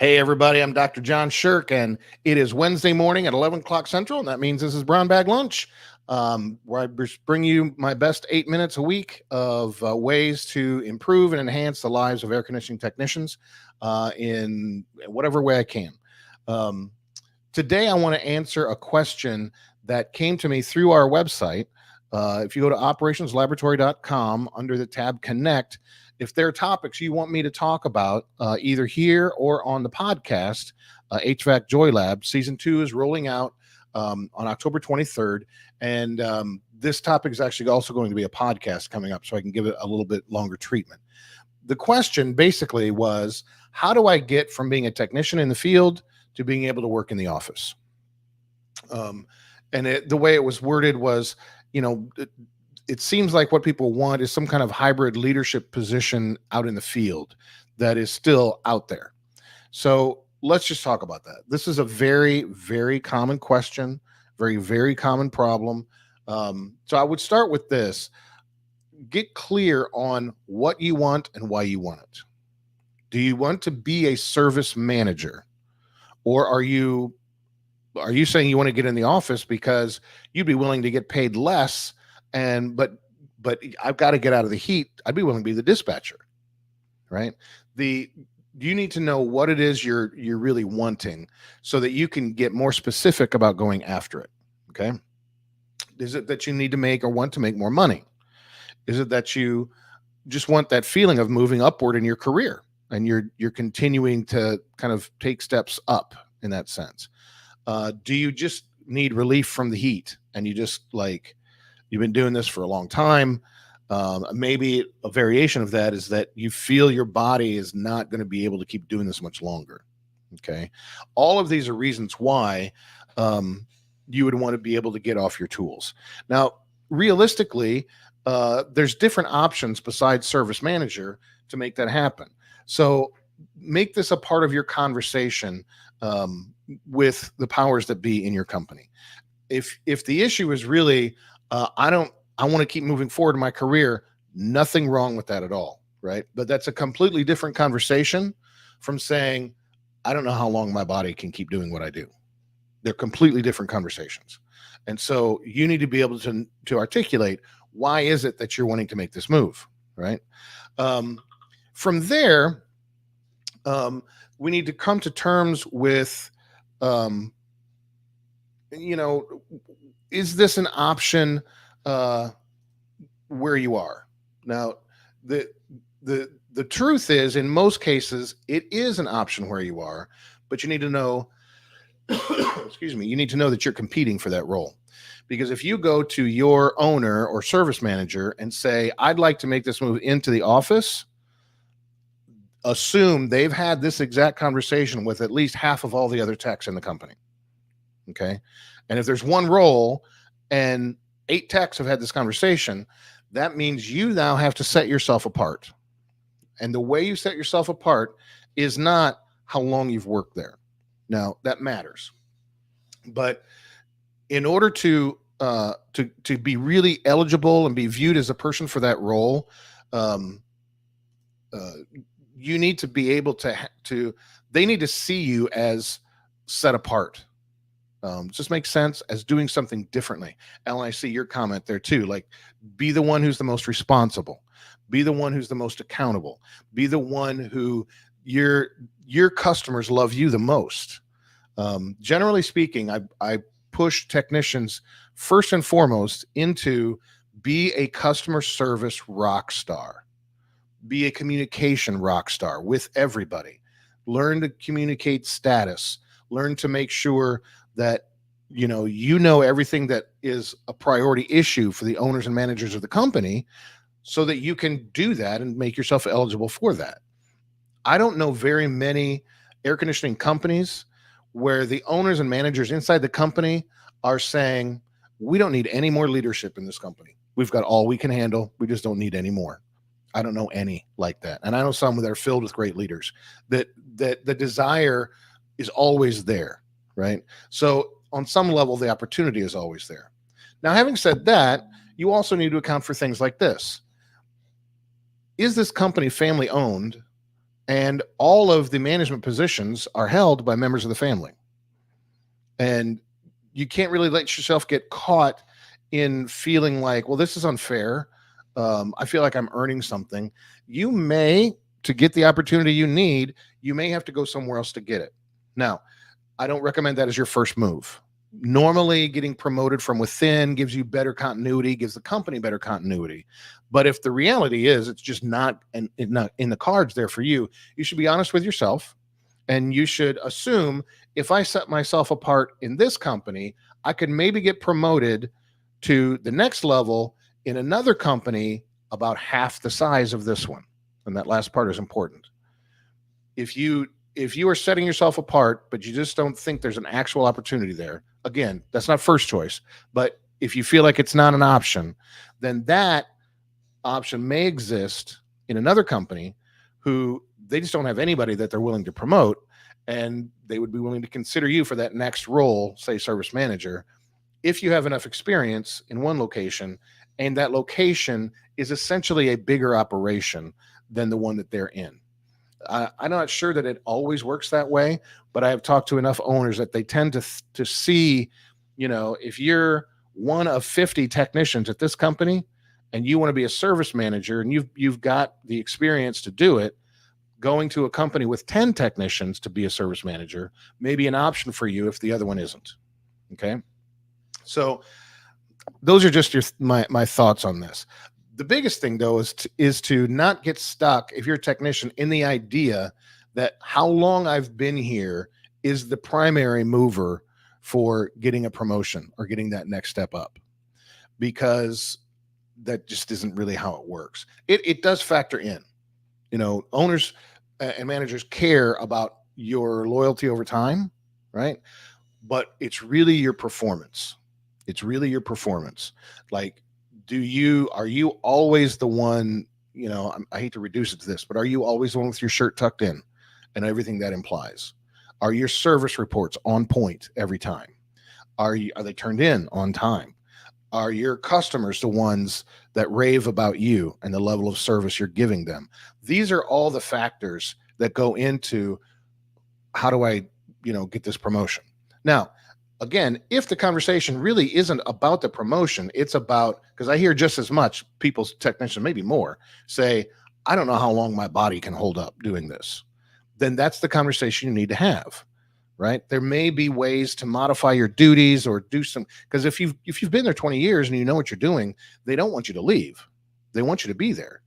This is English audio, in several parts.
Hey, everybody, I'm Dr. John Sherk, and it is Wednesday morning at 11 o'clock Central, and that means this is Brown Bag Lunch, where I bring you my best 8 minutes a week of ways to improve and enhance the lives of air conditioning technicians in whatever way I can. Um, Today, I want to answer a question that came to me through our website. If you go to operationslaboratory.com under the tab Connect, if there are topics you want me to talk about, either here or on the podcast, HVAC Joy Lab Season 2 is rolling out on October 23rd. And this topic is actually also going to be a podcast coming up, so I can give it a little bit longer treatment. The question basically was, how do I get from being a technician in the field to being able to work in the office? The way it was worded was, it seems like what people want is some kind of hybrid leadership position out in the field that is still out there. So let's just talk about that. This is a very, very common question, very, very common problem. So I would start with this. Get clear on what you want and why you want it. Do you want to be a service manager? Or are you saying you want to get in the office because you'd be willing to get paid less, but I've got to get out of the heat? I'd be willing to be the dispatcher, right? You need to know what it is you're really wanting so that you can get more specific about going after it. Okay. Is it that you need to make or want to make more money? Is it that you just want that feeling of moving upward in your career and you're continuing to kind of take steps up in that sense? Do you just need relief from the heat and you've been doing this for a long time? Maybe a variation of that is that you feel your body is not going to be able to keep doing this much longer. Okay. All of these are reasons why you would want to be able to get off your tools. Now, realistically, there's different options besides service manager to make that happen. So make this a part of your conversation with the powers that be in your company. If the issue is really, I want to keep moving forward in my career, nothing wrong with that at all, right? But that's a completely different conversation from saying, I don't know how long my body can keep doing what I do. They're completely different conversations. And so you need to be able to articulate, why is it that you're wanting to make this move, right? From there, we need to come to terms with, is this an option where you are? Now, the truth is, in most cases, it is an option where you are, but you need to know, excuse me, you need to know that you're competing for that role. Because if you go to your owner or service manager and say, I'd like to make this move into the office, assume they've had this exact conversation with at least half of all the other techs in the company. Okay. And if there's one role and 8 techs have had this conversation, that means you now have to set yourself apart. And the way you set yourself apart is not how long you've worked there. Now, that matters. But in order to be really eligible and be viewed as a person for that role, you need to be able to they need to see you as set apart. Just makes sense, as doing something differently. Ellen, I see your comment there too. Like, be the one who's the most responsible, be the one who's the most accountable, be the one who your customers love you the most. Generally speaking, I push technicians first and foremost into be a customer service rock star. Be a communication rock star with everybody. Learn to communicate status. Learn to make sure that you know everything that is a priority issue for the owners and managers of the company, so that you can do that and make yourself eligible for that. I don't know very many air conditioning companies where the owners and managers inside the company are saying, we don't need any more leadership in this company. We've got all we can handle. We just don't need any more. I don't know any like that. And I know some that are filled with great leaders that the desire is always there, right? So on some level, the opportunity is always there. Now, having said that, you also need to account for things like this. Is this company family owned And all of the management positions are held by members of the family. And you can't really let yourself get caught in feeling like, well, this is unfair. I feel like I'm earning something. You may, to get the opportunity you need, you may have to go somewhere else to get it. Now, I don't recommend that as your first move. Normally, getting promoted from within gives you better continuity, gives the company better continuity. But if the reality is it's just not in the cards there for you, you should be honest with yourself, and you should assume, if I set myself apart in this company, I could maybe get promoted to the next level in another company about half the size of this one. And that last part is important. If you are setting yourself apart, but you just don't think there's an actual opportunity there, again, that's not first choice. But if you feel like it's not an option, then that option may exist in another company who they just don't have anybody that they're willing to promote, and they would be willing to consider you for that next role, say service manager, if you have enough experience in one location, and that location is essentially a bigger operation than the one that they're in. I'm not sure that it always works that way, but I have talked to enough owners that they tend to see, if you're one of 50 technicians at this company and you want to be a service manager and you've got the experience to do it, going to a company with 10 technicians to be a service manager may be an option for you if the other one isn't. Okay. So those are just my thoughts on this. The biggest thing, though, is to not get stuck, if you're a technician, in the idea that how long I've been here is the primary mover for getting a promotion or getting that next step up, because that just isn't really how it works. It does factor in. Owners and managers care about your loyalty over time, right? But it's really your performance. It's really your performance. Like, are you always the one, I hate to reduce it to this, but are you always the one with your shirt tucked in and everything that implies? Are your service reports on point every time? Are they turned in on time? Are your customers the ones that rave about you and the level of service you're giving them? These are all the factors that go into, how do I, get this promotion? Now, again, if the conversation really isn't about the promotion, it's about, because I hear just as much people's technicians, maybe more, say, I don't know how long my body can hold up doing this. Then that's the conversation you need to have, right? There may be ways to modify your duties or do some, because if you've been there 20 years and you know what you're doing, they don't want you to leave. They want you to be there.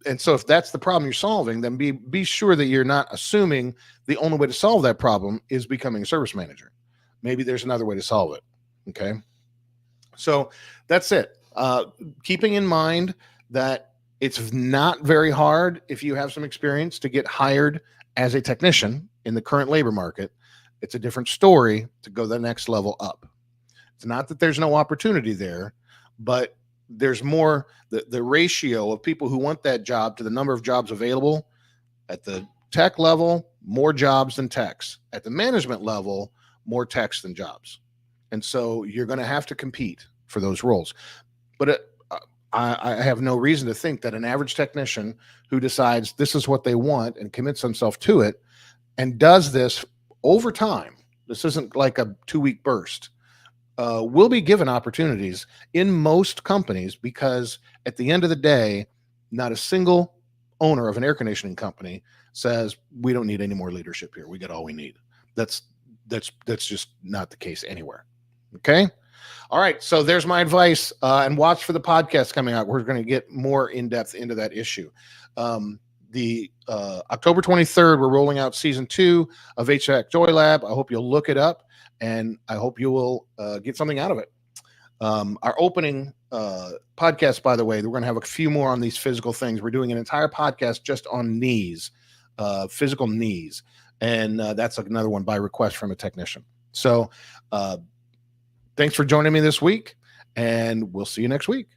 And so if that's the problem you're solving, then be sure that you're not assuming the only way to solve that problem is becoming a service manager. Maybe there's another way to solve it. Okay. So that's it. Keeping in mind that it's not very hard, if you have some experience, to get hired as a technician in the current labor market. It's a different story to go the next level up. It's not that there's no opportunity there, but there's more, the ratio of people who want that job to the number of jobs available. At the tech level, more jobs than techs. At the management level, more techs than jobs. And so you're going to have to compete for those roles. But I have no reason to think that an average technician who decides this is what they want and commits themselves to it and does this over time, this isn't like a 2-week burst, will be given opportunities in most companies, because at the end of the day, not a single owner of an air conditioning company says, we don't need any more leadership here. We got all we need. That's just not the case anywhere. Okay. All right. So there's my advice, and watch for the podcast coming out. We're going to get more in depth into that issue. The October 23rd, we're rolling out season 2 of HVAC Joy Lab. I hope you'll look it up, and I hope you will get something out of it. Our opening podcast, by the way, we're going to have a few more on these physical things. We're doing an entire podcast just on knees, physical knees. And that's another one by request from a technician. So thanks for joining me this week, and we'll see you next week.